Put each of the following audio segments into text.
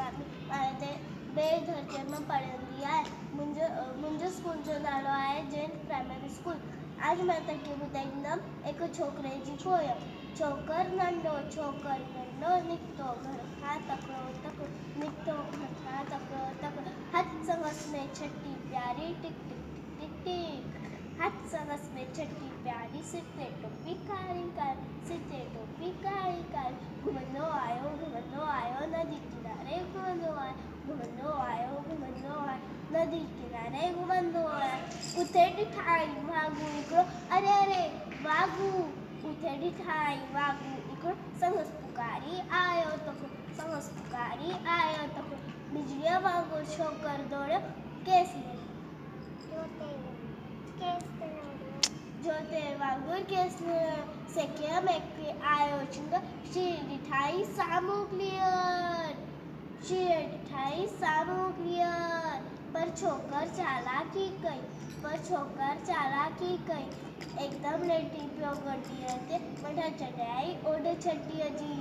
नमस्कार। मैं बेधरजे में पढ़ंदी आहे। मुंहिंजो स्कूल जो नालो आहे जैन प्राइमरी स्कूल। आज मैं तव्हांखे ॿुधाईंदमि हिकु छोकिरे जी पोयम। छोकर नंढो निकितो घर खां तकिड़ो तकिड़ो, निकितो घर खां तकिड़ो तकिड़ो, हथ संगस में छटी प्यारी टिक टिक टिक टिक टिक, हाथ संगस में छटी प्यारी, सिर ते टोपी कारी कारी, सिर ते टोपी कारी कारी, घुमंदो आयो नदी किनारे, घुमंदो आयो नदी किनारे, घुमंदो आयो। उते ॾिठाई वाघू हिकिड़ो, अरे अरे वाघू, उते ॾिठाई वाघू हिकिड़ो, संगस पुकारी आयो तकिड़ो, बिजलीअ वांगुरु छोकर दौड़ियो केस में, जोते वांगुरु केस में, सेके में आयो चिंग, शीर ॾिठाई साम्हूं क्लियर, पर छोकर चालाकी कई, एकदम लेटी पियो गड्डीअ ते, मथां चढ़ाई ओॾ छटीअ जी,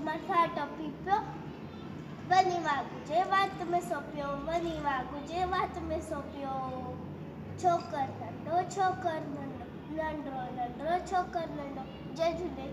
मथां टपी पियो, वञी वाघू जे वात में सोपियो, छोकर नंढो, नंढो छोकर नंढो। जय झूले।